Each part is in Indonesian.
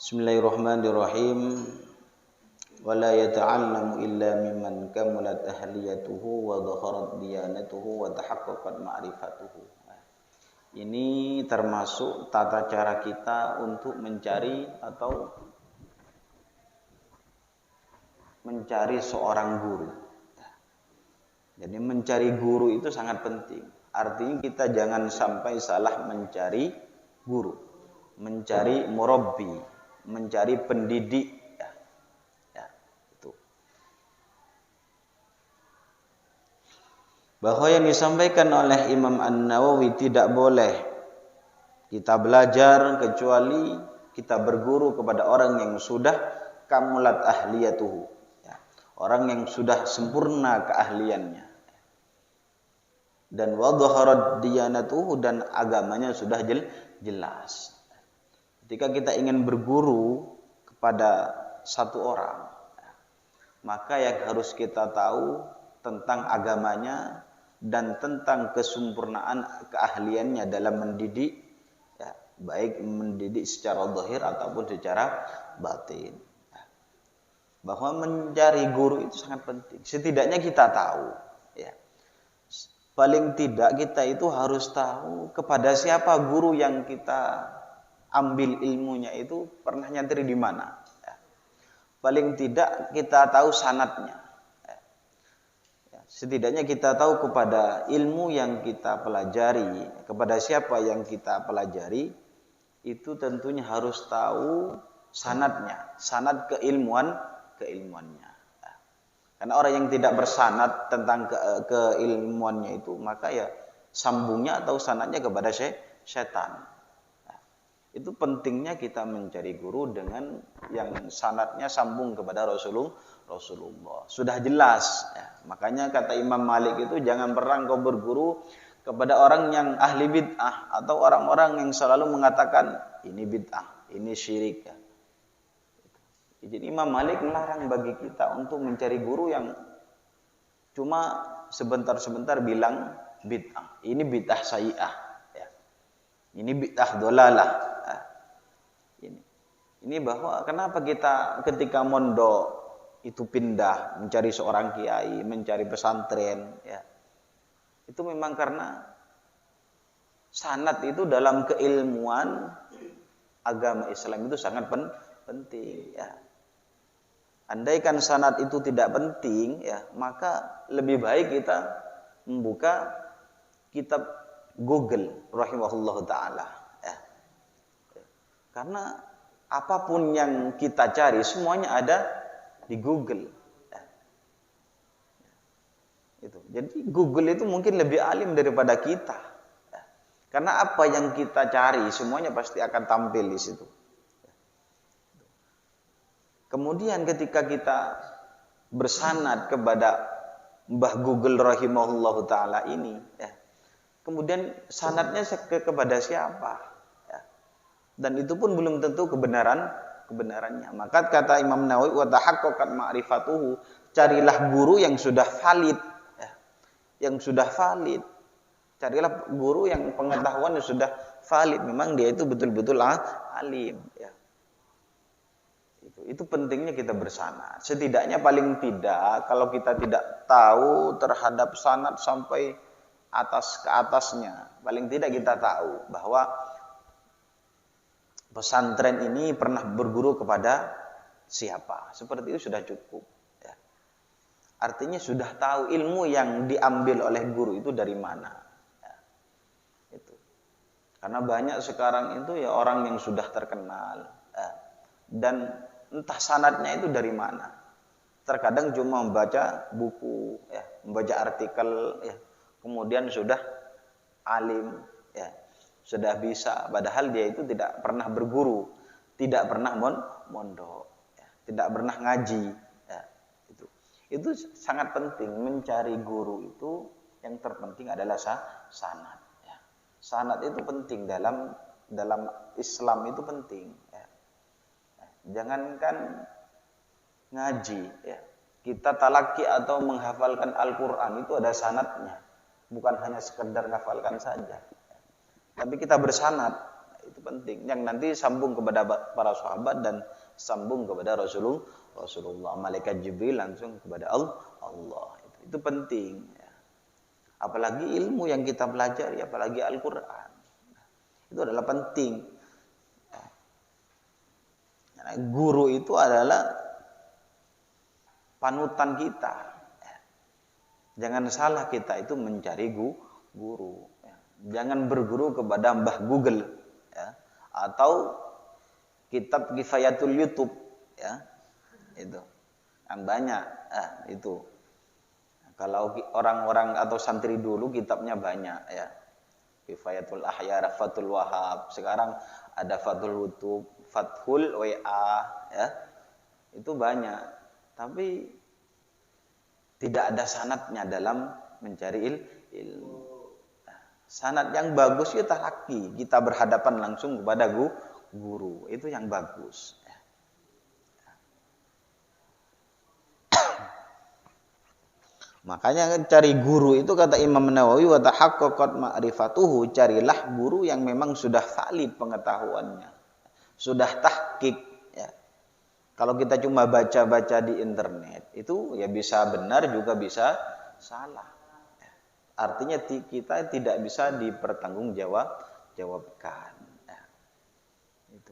Bismillahirrahmanirrahim. Wala yata'allamu illa mimman kamulat ahliyatuhu wa dhaharat diyanatuhu wa tahaqqaqat ma'rifatuhu. Ini termasuk tata cara kita untuk mencari seorang guru. Jadi mencari guru itu sangat penting. Artinya kita jangan sampai salah mencari guru, mencari murabbi, mencari pendidik. Itu. Bahwa yang disampaikan oleh Imam An-Nawawi tidak boleh kita belajar kecuali kita berguru kepada orang yang sudah kamulat ahliyatuhu, orang yang sudah sempurna keahliannya, dan wadhaharat diyanatuhu, dan agamanya sudah jelas. Ketika kita ingin berguru kepada satu orang, maka yang harus kita tahu tentang agamanya dan tentang kesempurnaan keahliannya dalam mendidik, baik mendidik secara zahir ataupun secara batin. Bahwa mencari guru itu sangat penting. Setidaknya kita tahu, paling tidak kita itu harus tahu kepada siapa guru yang kita ambil ilmunya itu pernah nyantri di mana. Paling tidak kita tahu sanadnya. Setidaknya kita tahu kepada ilmu yang kita pelajari, kepada siapa yang kita pelajari, itu tentunya harus tahu sanadnya, sanad keilmuannya. Karena orang yang tidak bersanad tentang keilmuannya itu, maka ya sambungnya atau sanadnya kepada setan. Itu pentingnya kita mencari guru dengan yang sanadnya sambung kepada Rasulullah. Sudah jelas. Makanya kata Imam Malik itu, jangan pernah kau berguru kepada orang yang ahli bid'ah atau orang-orang yang selalu mengatakan ini bid'ah, ini syirik. Jadi Imam Malik melarang bagi kita untuk mencari guru yang cuma sebentar-sebentar bilang bid'ah. Ini bid'ah sayyi'ah. Ini bid'ah dolalah. Ini bahwa kenapa kita ketika mondok itu pindah mencari seorang kiai, mencari pesantren, itu memang karena sanad itu dalam keilmuan agama Islam itu sangat penting. Andaikan sanad itu tidak penting, maka lebih baik kita membuka kitab Google rahimahullahu taala. Karena apapun yang kita cari semuanya ada di Google. Jadi Google itu mungkin lebih alim daripada kita. Karena apa yang kita cari semuanya pasti akan tampil di situ. Kemudian ketika kita bersanad kepada Mbah Google rahimahullahu taala ini, kemudian sanadnya kepada siapa? Dan itu pun belum tentu kebenarannya. Maka kata Imam Nawawi, wa tahaqqaqat ma'rifatuhu, carilah guru yang sudah valid, yang sudah valid. Carilah guru yang pengetahuan yang sudah valid, memang dia itu betul-betul alim. Itu pentingnya kita bersanad. Setidaknya paling tidak kalau kita tidak tahu terhadap sanad sampai atas ke atasnya, paling tidak kita tahu bahwa pesantren ini pernah berguru kepada siapa. Seperti itu sudah cukup. Artinya sudah tahu ilmu yang diambil oleh guru itu dari mana. Karena banyak sekarang itu orang yang sudah terkenal, dan entah sanadnya itu dari mana. Terkadang cuma membaca buku, membaca artikel, kemudian sudah alim, sudah bisa, padahal dia itu tidak pernah berguru, tidak pernah mondok, tidak pernah ngaji. Itu sangat penting. Mencari guru itu yang terpenting adalah sanad. Sanad itu penting dalam Islam, itu penting. Jangankan ngaji, kita talaki atau menghafalkan Al-Quran itu ada sanadnya, bukan hanya sekedar menghafalkan saja. Tapi kita bersanad, itu penting. Yang nanti sambung kepada para sahabat dan sambung kepada Rasulullah. Malaikat Jibril langsung kepada Allah. Itu penting. Ya. Apalagi ilmu yang kita pelajari, apalagi Al-Quran. Itu adalah penting. Ya. Guru itu adalah panutan kita. Ya. Jangan salah kita itu mencari guru. Ya. Jangan berguru kepada Mbah Google. Ya. Atau kitab Kifayatul YouTube. Ya. Itu. Kan banyak. Itu. Kalau orang-orang atau santri dulu kitabnya banyak ya. Kifayatul Ahya, Fathul Wahab. Sekarang ada Fathul Wutub, Fathul WA ya. Itu banyak. Tapi tidak ada sanadnya dalam mencari ilmu. Sanad yang bagus ya talaki. Kita berhadapan langsung kepada guru. Itu yang bagus. Makanya cari guru itu kata Imam Nawawi wa tahaqqaqat ma'rifatuhu, carilah guru yang memang sudah valid pengetahuannya. Sudah tahqiq ya. Kalau kita cuma baca-baca di internet itu ya bisa benar juga bisa salah. Ya. Artinya kita tidak bisa dipertanggungjawabkan. Ya. Itu.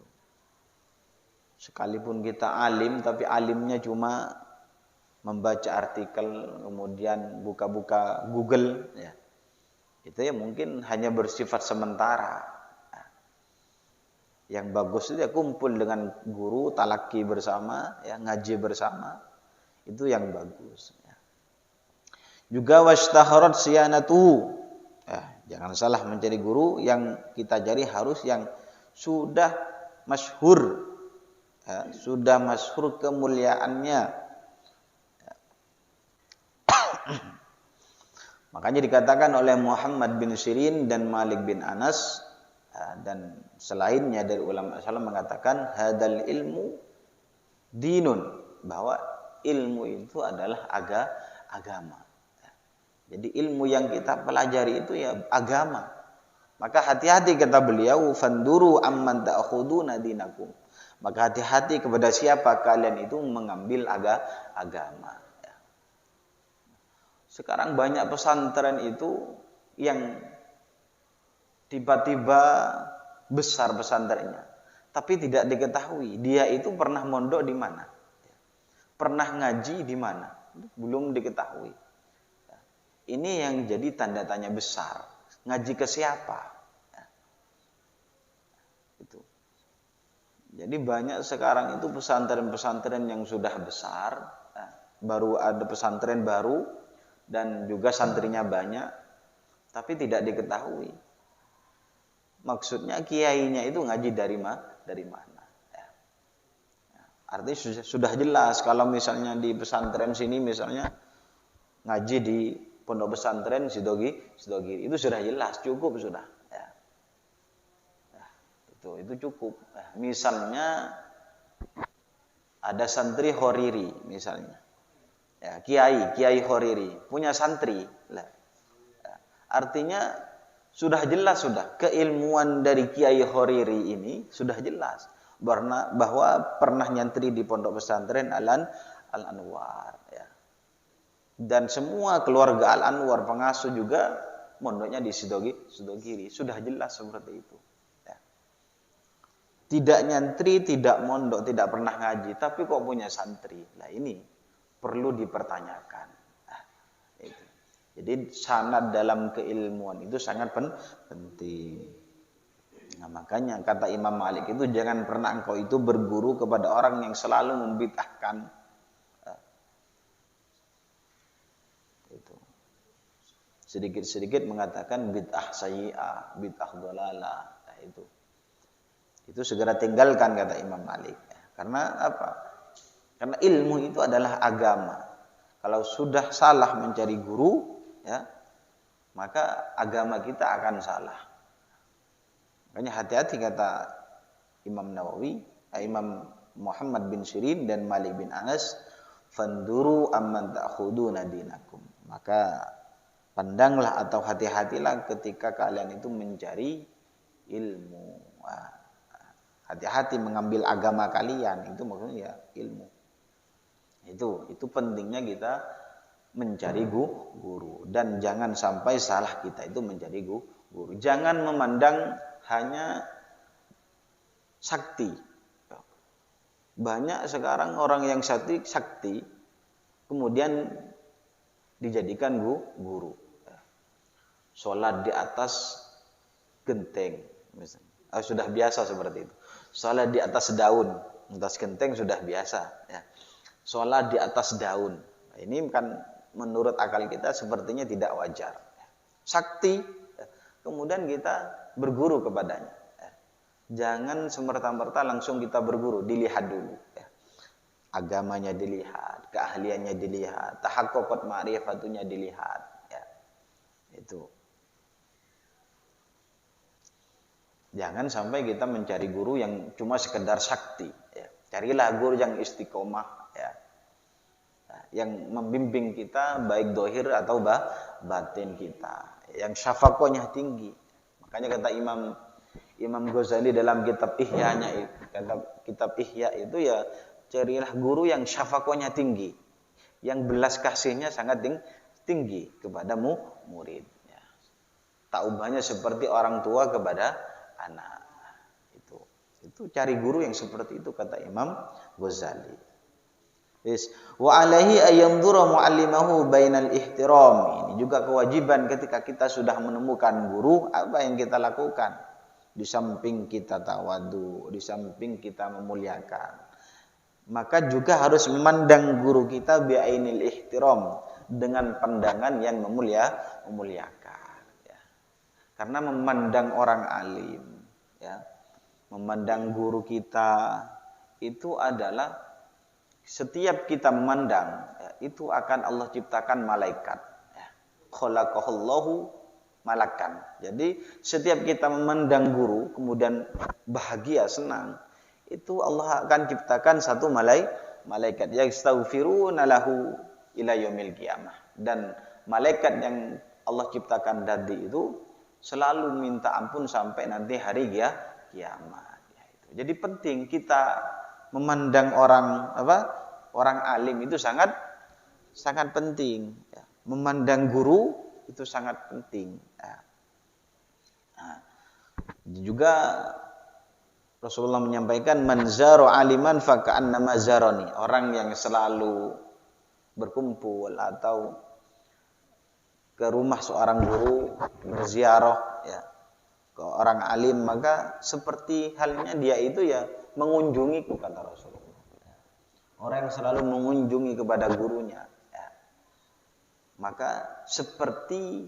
Sekalipun kita alim tapi alimnya cuma membaca artikel, kemudian buka-buka Google, ya. Itu ya mungkin hanya bersifat sementara. Yang bagus itu ya kumpul dengan guru, talaki bersama, ya, ngaji bersama. Itu yang bagus. Ya. Juga washtaharat siyanatuhu. Ya, jangan salah mencari guru, yang kita cari harus yang sudah masyhur, ya, sudah masyhur kemuliaannya. Makanya dikatakan oleh Muhammad bin Sirin dan Malik bin Anas dan selainnya dari ulama Islam mengatakan hadal ilmu dinun, bahwa ilmu itu adalah agama. Jadi ilmu yang kita pelajari itu ya agama. Maka hati-hati kata beliau, fanduru amman ta'khuduna dinakum. Maka hati-hati kepada siapa kalian itu mengambil agama. Sekarang banyak pesantren itu yang tiba-tiba besar pesantrennya, tapi tidak diketahui dia itu pernah mondok di mana, pernah ngaji di mana, belum diketahui. Ini yang jadi tanda tanya besar. Ngaji ke siapa? Itu. Jadi banyak sekarang itu pesantren-pesantren yang sudah besar, baru ada pesantren baru. Dan juga santrinya banyak, tapi tidak diketahui. Maksudnya kiainya itu ngaji dari mana? Ya. Artinya sudah jelas kalau misalnya di pesantren sini misalnya ngaji di pondok pesantren Sidogiri itu sudah jelas, cukup sudah. Ya. Ya, itu cukup. Nah, misalnya ada santri Horiri misalnya. Ya, Kiai Horiri punya santri lah. Ya, artinya sudah jelas keilmuan dari Kiai Horiri ini sudah jelas bahwa pernah nyantri di pondok pesantren Al-Anwar ya. Dan semua keluarga Al-Anwar pengasuh juga mondoknya di Sidogiri, sudah jelas seperti itu ya. Tidak nyantri, tidak mondok, tidak pernah ngaji, tapi kok punya santri. Lah ini perlu dipertanyakan. Nah, itu. Jadi sanad dalam keilmuan itu sangat penting. Nah, makanya kata Imam Malik itu jangan pernah engkau itu berguru kepada orang yang selalu membid'ahkan. Itu. Sedikit-sedikit mengatakan bid'ah sayyi'ah, bid'ah dhalalah. Nah, itu segera tinggalkan kata Imam Malik. Karena apa? Karena ilmu itu adalah agama. Kalau sudah salah mencari guru, ya, maka agama kita akan salah. Makanya hati-hati kata Imam Nawawi, Imam Muhammad bin Sirin dan Malik bin Anas, fanduru amman ta'khuduna dinakum. Maka pandanglah atau hati-hatilah ketika kalian itu mencari ilmu. Nah, hati-hati mengambil agama kalian, itu maksudnya ya ilmu. Itu pentingnya kita mencari guru, dan jangan sampai salah kita itu mencari guru. Jangan memandang hanya sakti. Banyak sekarang orang yang sakti kemudian dijadikan guru. Sholat di atas genteng misalnya. Sudah biasa seperti itu. Sholat di atas daun, atas genteng sudah biasa ya. Sholat di atas daun. Ini kan menurut akal kita sepertinya tidak wajar. Sakti, kemudian kita berguru kepadanya. Jangan semerta-merta langsung kita berguru, dilihat dulu. Agamanya dilihat, keahliannya dilihat, tahaqquqat ma'rifatunya dilihat. Itu. Jangan sampai kita mencari guru yang cuma sekedar sakti. Carilah guru yang istiqomah. Yang membimbing kita baik dohir atau batin kita, yang syafaqohnya tinggi. Makanya kata Imam Ghazali dalam kitab kitab Ihya itu ya, carilah guru yang syafaqohnya tinggi, yang belas kasihnya sangat tinggi kepada murid. Taubahnya seperti orang tua kepada anak. Itu cari guru yang seperti itu kata Imam Ghazali. Wa alaihi ayyamdhura muallimahu bainal ihtiram. Ini juga kewajiban ketika kita sudah menemukan guru, apa yang kita lakukan? Di samping kita tawadhu, di samping kita memuliakan, maka juga harus memandang guru kita bi'ainil ihtiram, dengan pandangan yang memuliakan. Karena memandang orang alim, memandang guru kita itu adalah, setiap kita memandang itu akan Allah ciptakan malaikat. Khalaqahallahu malakan. Jadi setiap kita memandang guru kemudian bahagia, senang, itu Allah akan ciptakan satu malaikat yastaghfiruna lahu ila yaumil qiyamah. Dan malaikat yang Allah ciptakan tadi itu selalu minta ampun sampai nanti hari kiamat. Jadi penting kita memandang orang alim itu sangat penting. Memandang guru itu sangat penting. Juga Rasulullah menyampaikan, man zara aliman fa ka'annama zarani. Orang yang selalu berkumpul atau ke rumah seorang guru, berziarah ke orang alim, maka seperti halnya dia itu mengunjungiku, kata Rasulullah. Orang yang selalu mengunjungi kepada gurunya, maka seperti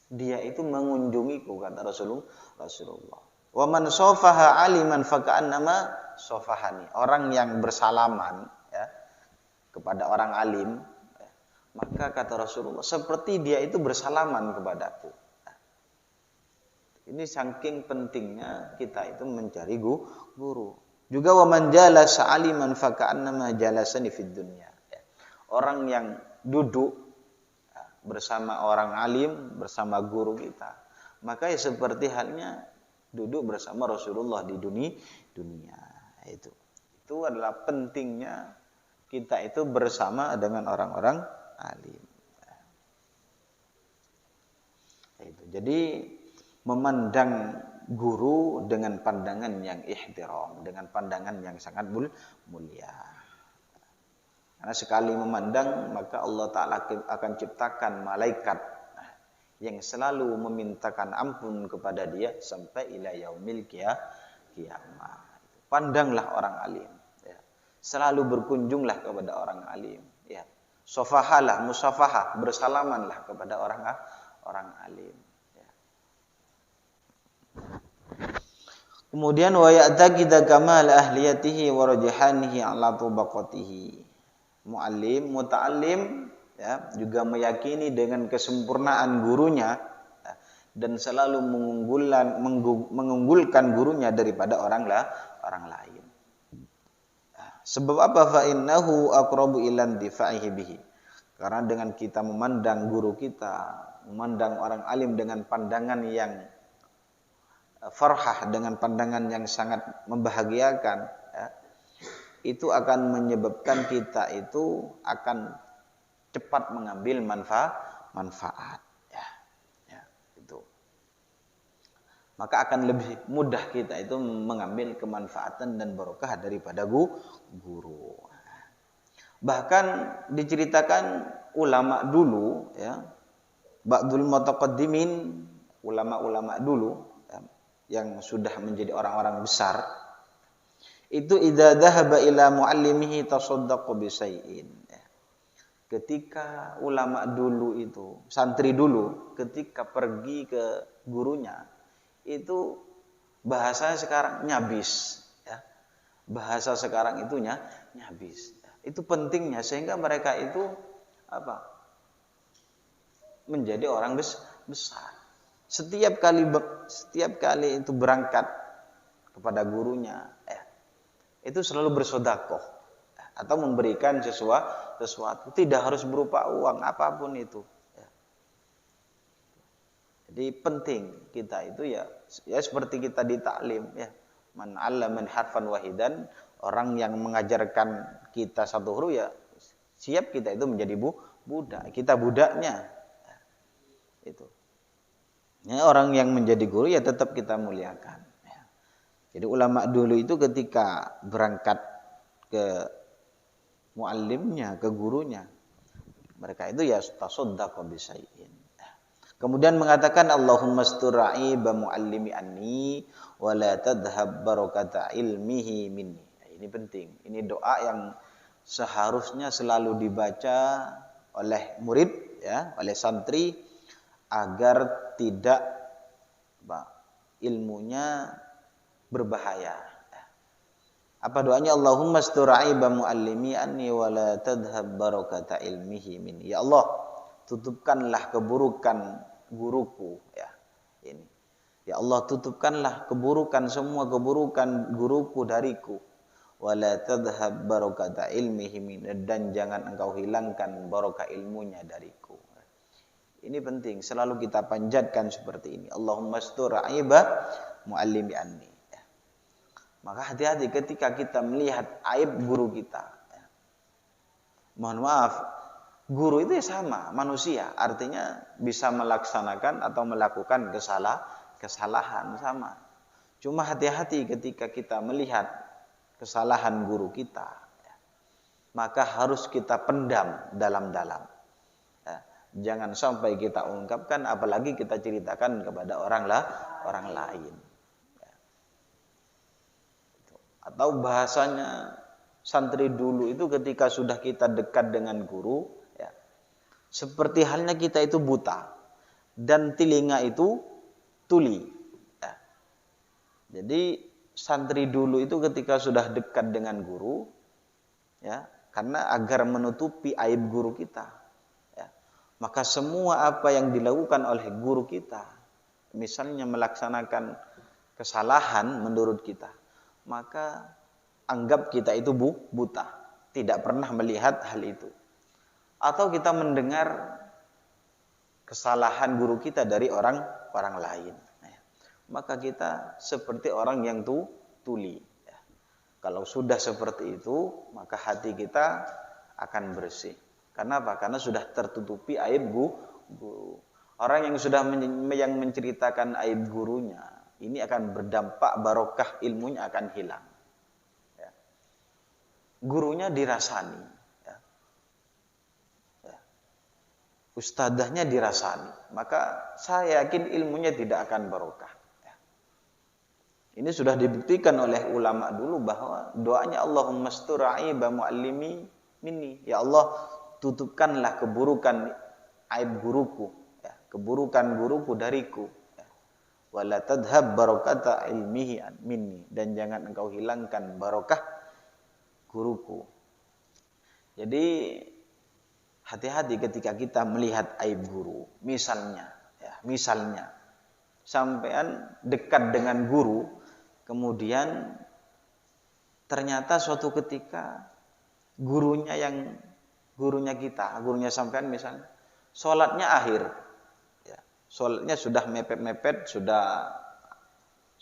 dia itu mengunjungiku, kata Rasulullah. Wa man safaha aliman fa ka'annama safahani. Orang yang bersalaman kepada orang alim, maka kata Rasulullah seperti dia itu bersalaman kepadaku. Ini saking pentingnya kita itu mencari guru. Juga wa man jalasa aliman fa ka'annama jalasani fid dunya. Orang yang duduk bersama orang alim, bersama guru kita, maka seperti halnya duduk bersama Rasulullah di dunia. Itu adalah pentingnya kita itu bersama dengan orang-orang alim. Jadi memandang guru dengan pandangan yang ihtiram, dengan pandangan yang sangat mulia. Karena sekali memandang, maka Allah Ta'ala akan ciptakan malaikat yang selalu memintakan ampun kepada dia sampai ila yaumil qiyamah. Pandanglah orang alim. Selalu berkunjunglah kepada orang alim. Sofahalah, musafahah, bersalamanlah kepada orang alim. Kemudian wa ya'taqida kamal ahliyatihi wa rajhanihi ala tubaqatihi. Muallim, muta'allim juga meyakini dengan kesempurnaan gurunya dan selalu mengunggulkan gurunya daripada orang lain. Sebab apa? Fa innahu aqrabu ila intifa'ihi bihi. Karena dengan kita memandang guru kita, memandang orang alim dengan pandangan yang farhah, dengan pandangan yang sangat membahagiakan, ya, itu akan menyebabkan kita itu akan cepat mengambil manfaat. Ya, ya, itu. Maka akan lebih mudah kita itu mengambil kemanfaatan dan barokah daripada guru. Bahkan diceritakan ulama dulu, ya, ba'dul mutaqaddimin, ulama-ulama dulu, ya, yang sudah menjadi orang-orang besar, itu idza dhahaba ila muallimihi tasaddaqu bi syai'in. Ketika ulama dulu itu, santri dulu, ketika pergi ke gurunya, itu bahasanya sekarang nyabis, ya. Bahasa sekarang itu nyabis. Itu pentingnya sehingga mereka itu apa? Menjadi orang besar. Setiap kali itu berangkat kepada gurunya, itu selalu bersedekah atau memberikan sesuatu, tidak harus berupa uang apapun itu. Jadi penting kita itu ya seperti kita di taklim, ya. Man 'allama harfan wahidan, orang yang mengajarkan kita satu huruf, ya siap kita itu menjadi budak. Kita budaknya. Itu. Ya, orang yang menjadi guru ya tetap kita muliakan. Ya. Jadi ulama dulu itu ketika berangkat ke muallimnya, ke gurunya, mereka itu ya tasaddaqa bi syai'in. Kemudian mengatakan Allahumma astura'i ba muallimi anni wa la tadhhab barakata ilmihi minni. Ini penting. Ini doa yang seharusnya selalu dibaca oleh murid, ya, oleh santri, agar tidak ilmunya berbahaya. Apa doanya? Allahumma astura'i ba muallimi anni wa la tadhhab barakata ilmihi minni. Ya Allah, tutupkanlah keburukan guruku, ya. Ini. Ya Allah, tutupkanlah semua keburukan guruku dariku. Wala tadhhab barakata ilmihi min, dan jangan engkau hilangkan barokah ilmunya dariku. Ini penting, selalu kita panjatkan seperti ini. Allahumma astur aiba muallimi anni. Ya. Maka hati-hati ketika kita melihat aib guru kita. Ya. Mohon maaf, guru itu ya sama, manusia, artinya bisa melaksanakan atau melakukan kesalahan sama. Cuma hati-hati ketika kita melihat kesalahan guru kita, ya, maka harus kita pendam dalam-dalam. Ya, jangan sampai kita ungkapkan, apalagi kita ceritakan kepada orang lain. Ya. Atau bahasanya santri dulu itu ketika sudah kita dekat dengan guru, seperti halnya kita itu buta dan telinga itu tuli. Ya. Jadi santri dulu itu ketika sudah dekat dengan guru, ya, karena agar menutupi aib guru kita, ya, maka semua apa yang dilakukan oleh guru kita, misalnya melaksanakan kesalahan menurut kita, maka anggap kita itu buta, tidak pernah melihat hal itu. Atau kita mendengar kesalahan guru kita dari orang lain, maka kita seperti orang yang tuli. Kalau sudah seperti itu, maka hati kita akan bersih. Karena apa? Karena sudah tertutupi aib guru. Orang yang sudah yang menceritakan aib gurunya, ini akan berdampak barokah ilmunya akan hilang. Gurunya dirasani. Ustadzahnya dirasani, maka saya yakin ilmunya tidak akan barokah. Ini sudah dibuktikan oleh ulama dulu bahwa doanya Allahumma astura'i ba muallimi minni. Ya Allah, tutupkanlah keburukan aib guruku, ya, keburukan guruku dariku. Ya. Wala tadhhab barakata ilmihi minni, dan jangan engkau hilangkan barokah guruku. Jadi hati-hati ketika kita melihat aib guru. Misalnya sampean dekat dengan guru, kemudian ternyata suatu ketika gurunya sampean misalnya sholatnya akhir, ya, sholatnya sudah mepet-mepet,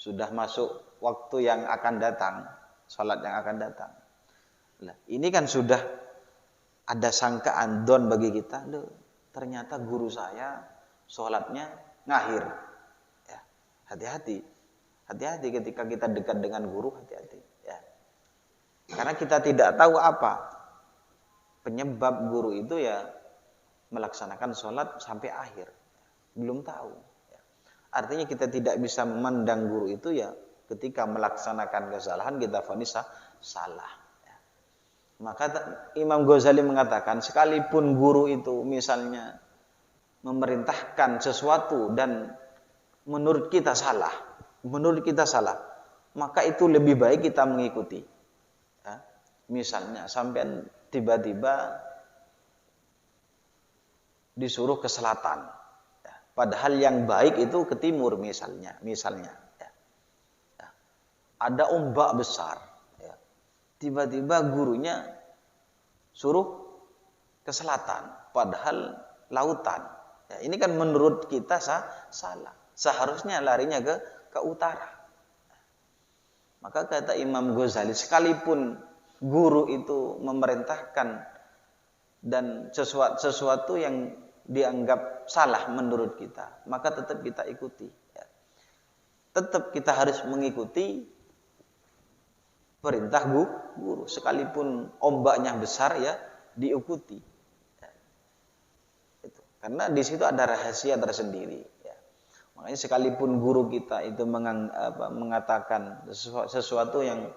sudah masuk waktu yang akan datang, sholat yang akan datang. Nah, ini kan sudah ada sangkaan don bagi kita, loh, ternyata guru saya sholatnya ngakhir. Ya, hati-hati ketika kita dekat dengan guru, hati-hati. Ya. Karena kita tidak tahu apa penyebab guru itu ya melaksanakan sholat sampai akhir, belum tahu. Ya. Artinya kita tidak bisa memandang guru itu ya ketika melaksanakan kesalahan kita vonis salah. Maka Imam Ghazali mengatakan sekalipun guru itu misalnya memerintahkan sesuatu dan menurut kita salah, maka itu lebih baik kita mengikuti. Ya. Misalnya sampai tiba-tiba disuruh ke selatan, ya. Padahal yang baik itu ke timur misalnya. Ya. Ya. Ada ombak besar. Tiba-tiba gurunya suruh ke selatan, padahal lautan. Ya, ini kan menurut kita salah. Seharusnya larinya ke utara. Maka kata Imam Ghazali, sekalipun guru itu memerintahkan dan sesuatu yang dianggap salah menurut kita, maka tetap kita ikuti. Ya. Tetap kita harus mengikuti perintah guru, sekalipun ombaknya besar ya diikuti. Ya. Itu. Karena di situ ada rahasia tersendiri. Ya. Makanya sekalipun guru kita itu mengatakan sesuatu yang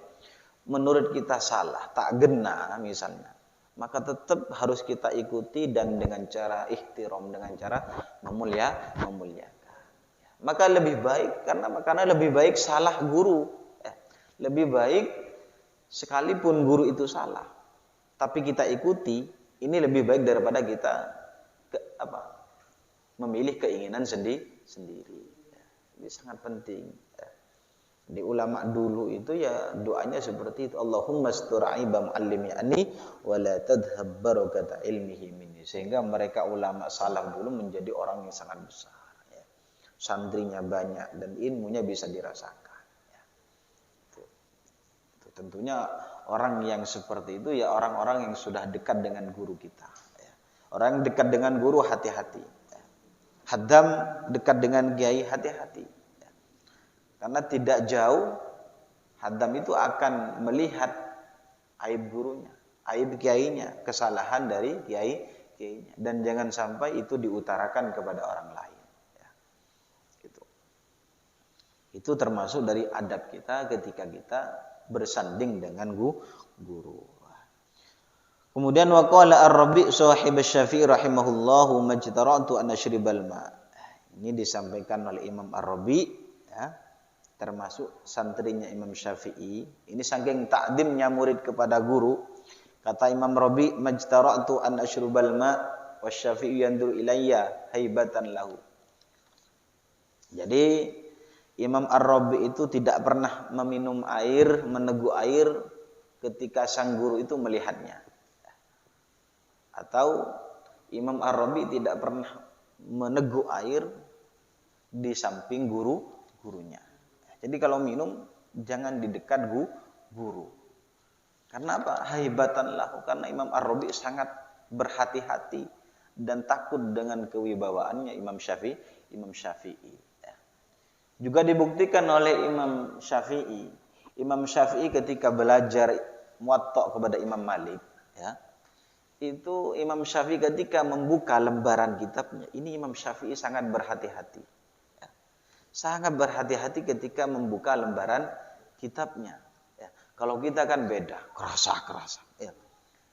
menurut kita salah, tak gena misalnya, maka tetap harus kita ikuti dan dengan cara ihtiram, dengan cara memuliakan. Ya. Maka lebih baik karena lebih baik salah guru. Ya. Lebih baik sekalipun guru itu salah, tapi kita ikuti, ini lebih baik daripada kita memilih keinginan sendiri. Ya, ini sangat penting. Ya. Di ulama dulu itu ya doanya seperti itu. Allahumma astur aibam allimni wa la tadhhab barakata ilmihi minni. Sehingga mereka ulama salaf dulu menjadi orang yang sangat besar. Ya. Santrinya banyak dan ilmunya bisa dirasakan. Tentunya orang yang seperti itu ya orang-orang yang sudah dekat dengan guru kita. Ya. Orang yang dekat dengan guru hati-hati. Ya. Haddam dekat dengan kiai hati-hati. Ya. Karena tidak jauh haddam itu akan melihat aib gurunya, aib kiainya, kesalahan dari kiainya, dan jangan sampai itu diutarakan kepada orang lain. Ya. Gitu. Itu termasuk dari adab kita ketika kita bersanding dengan guru. Kemudian waqala Ar-Rabi' sahib Syafi'i rahimahullahu majtara'tu an ashribal ma. Ini disampaikan oleh Imam Ar-Rabi', ya, termasuk santrinya Imam Syafi'i. Ini saking ta'dimnya murid kepada guru. Kata Imam Rabi', majtara'tu an ashribal ma wasyafi'i yandur ilayya haibatan lahu. Jadi Imam Ar-Rabi itu tidak pernah meminum air, meneguk air ketika sang guru itu melihatnya. Atau Imam Ar-Rabi tidak pernah meneguk air di samping gurunya. Jadi kalau minum jangan di dekat guru. Karena apa? Haibatan lahu. Karena Imam Ar-Rabi sangat berhati-hati dan takut dengan kewibawaannya Imam Syafi'i. Juga dibuktikan oleh Imam Syafi'i. Imam Syafi'i ketika belajar Muwatta kepada Imam Malik, ya, itu Imam Syafi'i ketika membuka lembaran kitabnya, ini Imam Syafi'i sangat berhati-hati. Ya. Sangat berhati-hati ketika membuka lembaran kitabnya. Ya. Kalau kita kan beda, kerasa. Ya.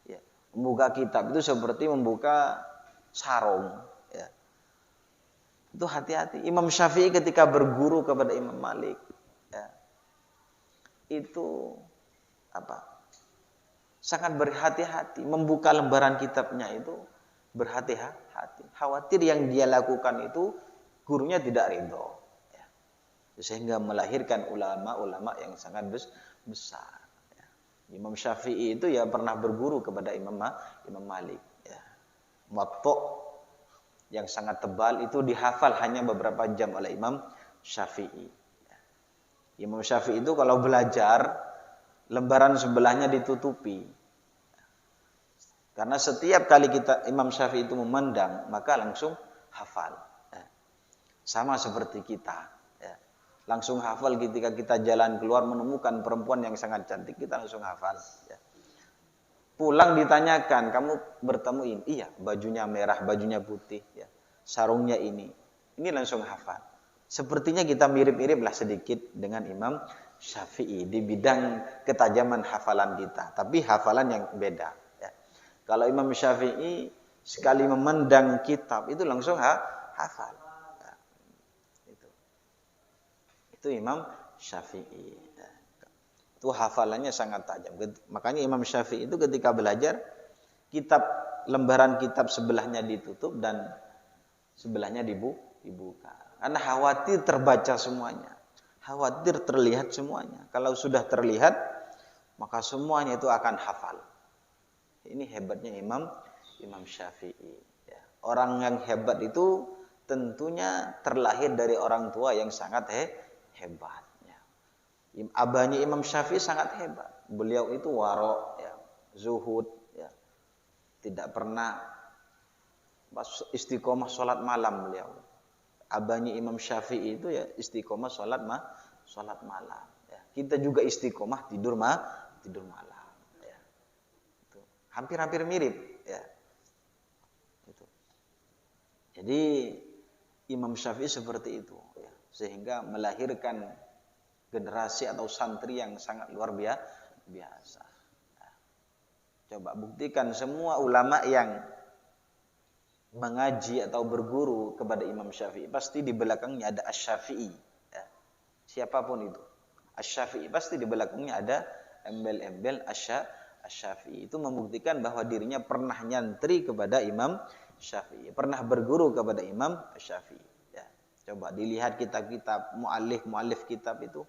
Ya. Membuka kitab itu seperti membuka sarung. Ya. Itu hati-hati. Imam Syafi'i ketika berguru kepada Imam Malik, ya, itu sangat berhati-hati. Membuka lembaran kitabnya itu berhati-hati. Khawatir yang dia lakukan itu gurunya tidak ridho. Ya. Sehingga melahirkan ulama-ulama yang sangat besar. Ya. Imam Syafi'i itu ya pernah berguru kepada Imam Malik. Ya. Muwatta yang sangat tebal itu dihafal hanya beberapa jam oleh Imam Syafi'i. Imam Syafi'i itu kalau belajar, lembaran sebelahnya ditutupi. Karena setiap kali Imam Syafi'i itu memandang, maka langsung hafal. Sama seperti kita. Langsung hafal ketika kita jalan keluar menemukan perempuan yang sangat cantik, kita langsung hafal. Pulang ditanyakan, kamu bertemu ini? Iya, bajunya merah, bajunya putih, sarungnya ini. Ini langsung hafal. Sepertinya kita mirip-mirip lah sedikit dengan Imam Syafi'i di bidang ketajaman hafalan kita. Tapi hafalan yang beda. Kalau Imam Syafi'i sekali memandang kitab itu langsung hafal. Itu Imam Syafi'i. Itu hafalannya sangat tajam. Makanya Imam Syafi'i itu ketika belajar, lembaran kitab sebelahnya ditutup dan sebelahnya dibuka. Karena khawatir terbaca semuanya. Khawatir terlihat semuanya. Kalau sudah terlihat, maka semuanya itu akan hafal. Ini hebatnya Imam Syafi'i. Orang yang hebat itu tentunya terlahir dari orang tua yang sangat hebat. Abahnya Imam Syafi'i sangat hebat. Beliau itu waro, zuhud, tidak pernah istiqomah sholat malam beliau. Abahnya Imam Syafi'i itu istiqomah sholat malam. Kita juga istiqomah tidur malam. Itu hampir-hampir mirip. Itu. Jadi Imam Syafi'i seperti itu, sehingga melahirkan generasi atau santri yang sangat luar biasa. Coba buktikan semua ulama yang mengaji atau berguru kepada Imam Syafi'i, pasti di belakangnya ada Asy-Syafi'i. Siapapun itu, Asy-Syafi'i pasti di belakangnya ada embel-embel Asy-Syafi'i. Itu membuktikan bahwa dirinya pernah nyantri kepada Imam Syafi'i, pernah berguru kepada Imam Syafi'i. Coba dilihat kitab-kitab muallif kitab itu,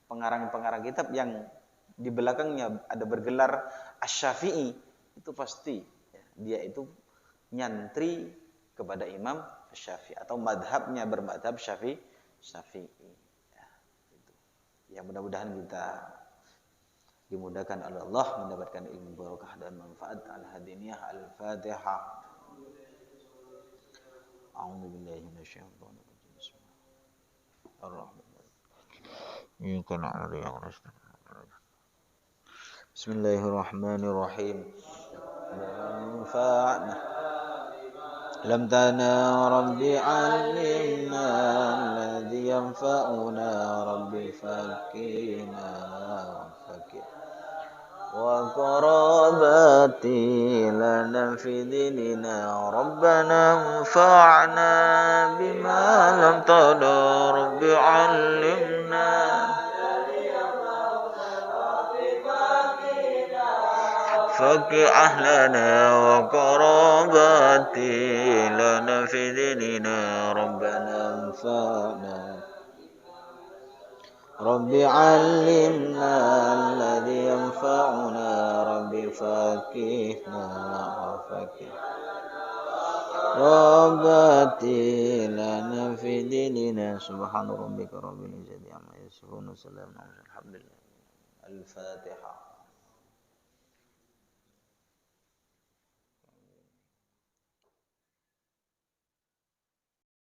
pengarang-pengarang kitab yang di belakangnya ada bergelar Asy-Syafi'i, itu pasti dia itu nyantri kepada Imam Syafi'i atau madhabnya bermadhab Syafi'i. Ya mudah-mudahan kita dimudahkan oleh Allah mendapatkan ilmu barakah dan manfaat. Al-Hadiniyah Al-Fatihah. A'udzu billahi minasyaitonir rajim. Bismillahirrahmanirrahim. Manfa'na lam tana rabbi 'allimna alladhi yanfa'una rabbi fakina fakir wa qarabati lana fi dinina rabbana anfa'na bima lam tana rabbi 'allimna fakir ahlana wa qarabati lana fi dinina rabbana anfa'na Rabbi 'allimna alladhi yanfa'una Rabbi fakihna wa fakih Rabbati lana fi dinina subhana rabbika rabbil izzati amma yasifun wa salamun alhamdulillah. Al-Fatihah.